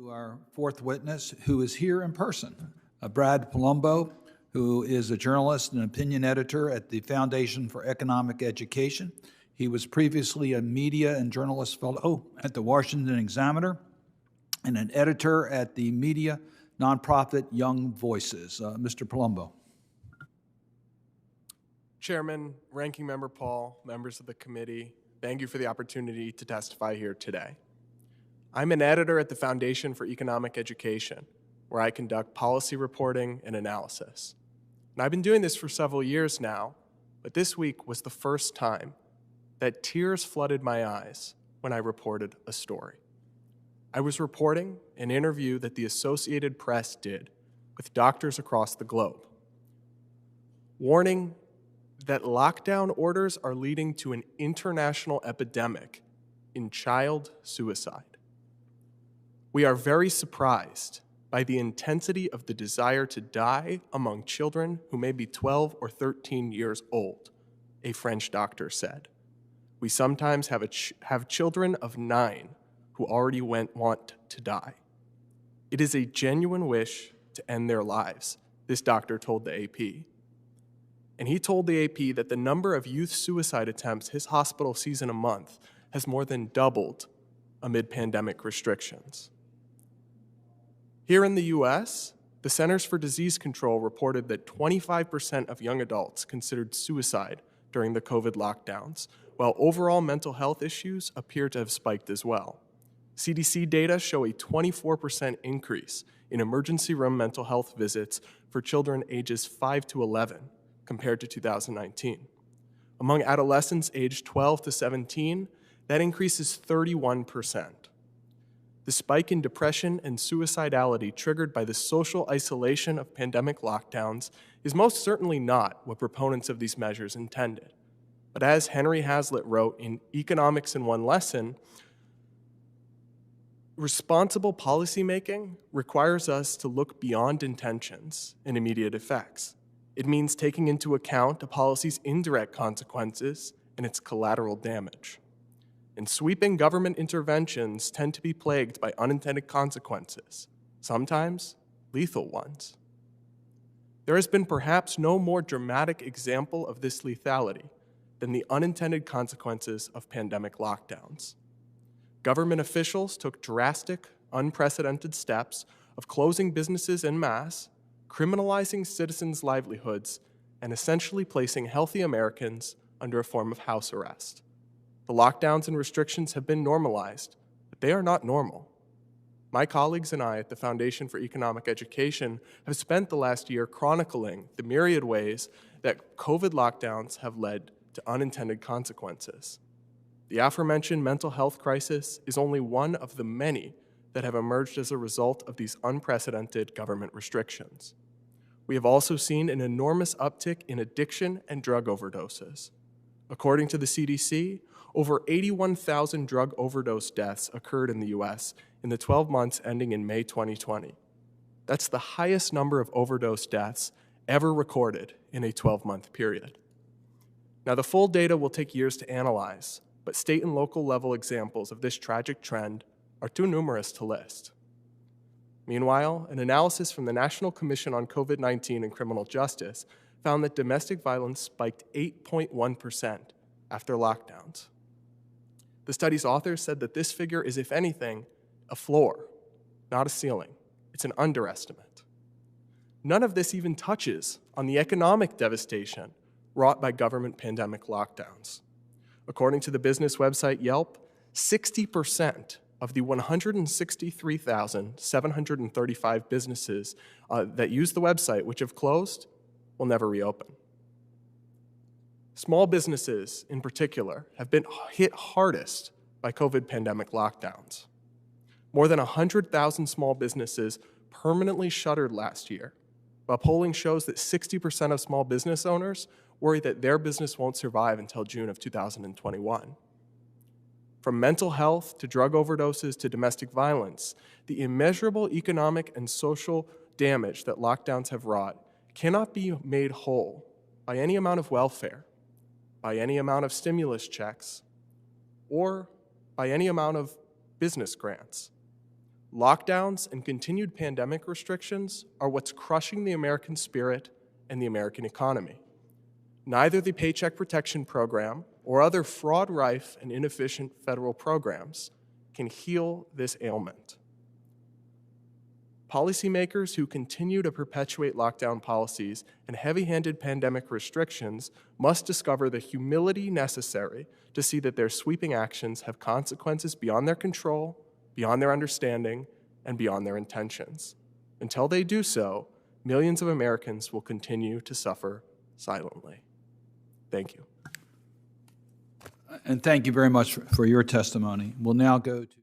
Our fourth witness, who is here in person, Brad Polumbo, who is a journalist and opinion editor at the Foundation for Economic Education. He was previously a media and journalist fellow at the Washington Examiner and an editor at the media nonprofit Young Voices. Mr. Polumbo. Chairman, Ranking Member Paul, members of the committee, thank you for the opportunity to testify here today. I'm an editor at the Foundation for Economic Education, where I conduct policy reporting and analysis. And I've been doing this for several years now, but this week was the first time that tears flooded my eyes when I reported a story. I was reporting an interview that the Associated Press did with doctors across the globe, warning that lockdown orders are leading to an international epidemic in child suicide. We are very surprised by the intensity of the desire to die among children who may be 12 or 13 years old, a French doctor said. We sometimes have children of 9 who already want to die. It is a genuine wish to end their lives, this doctor told the AP. And he told the AP that the number of youth suicide attempts his hospital sees in a month has more than doubled amid pandemic restrictions. Here in the US, the Centers for Disease Control reported that 25% of young adults considered suicide during the COVID lockdowns, while overall mental health issues appear to have spiked as well. CDC data show a 24% increase in emergency room mental health visits for children ages 5 to 11 compared to 2019. Among adolescents aged 12 to 17, that increase is 31%. The spike in depression and suicidality triggered by the social isolation of pandemic lockdowns is most certainly not what proponents of these measures intended. But as Henry Hazlitt wrote in Economics in One Lesson, responsible policymaking requires us to look beyond intentions and immediate effects. It means taking into account a policy's indirect consequences and its collateral damage. And sweeping government interventions tend to be plagued by unintended consequences, sometimes lethal ones. There has been perhaps no more dramatic example of this lethality than the unintended consequences of pandemic lockdowns. Government officials took drastic, unprecedented steps of closing businesses en masse, criminalizing citizens' livelihoods, and essentially placing healthy Americans under a form of house arrest. The lockdowns and restrictions have been normalized, but they are not normal. My colleagues and I at the Foundation for Economic Education have spent the last year chronicling the myriad ways that COVID lockdowns have led to unintended consequences. The aforementioned mental health crisis is only one of the many that have emerged as a result of these unprecedented government restrictions. We have also seen an enormous uptick in addiction and drug overdoses. According to the CDC, over 81,000 drug overdose deaths occurred in the US in the 12 months ending in May 2020. That's the highest number of overdose deaths ever recorded in a 12-month period. Now, the full data will take years to analyze, but state and local level examples of this tragic trend are too numerous to list. Meanwhile, an analysis from the National Commission on COVID-19 and Criminal Justice found that domestic violence spiked 8.1% after lockdowns. The study's authors said that this figure is, if anything, a floor, not a ceiling. It's an underestimate. None of this even touches on the economic devastation wrought by government pandemic lockdowns. According to the business website Yelp, 60% of the 163,735 businesses that use the website, which have closed, will never reopen. Small businesses, in particular, have been hit hardest by COVID pandemic lockdowns. More than 100,000 small businesses permanently shuttered last year, while polling shows that 60% of small business owners worry that their business won't survive until June of 2021. From mental health to drug overdoses to domestic violence, the immeasurable economic and social damage that lockdowns have wrought cannot be made whole by any amount of welfare, by any amount of stimulus checks, or by any amount of business grants. Lockdowns and continued pandemic restrictions are what's crushing the American spirit and the American economy. Neither the Paycheck Protection Program or other fraud-rife and inefficient federal programs can heal this ailment. Policymakers who continue to perpetuate lockdown policies and heavy-handed pandemic restrictions must discover the humility necessary to see that their sweeping actions have consequences beyond their control, beyond their understanding, and beyond their intentions. Until they do so, millions of Americans will continue to suffer silently. Thank you. And thank you very much for your testimony. We'll now go to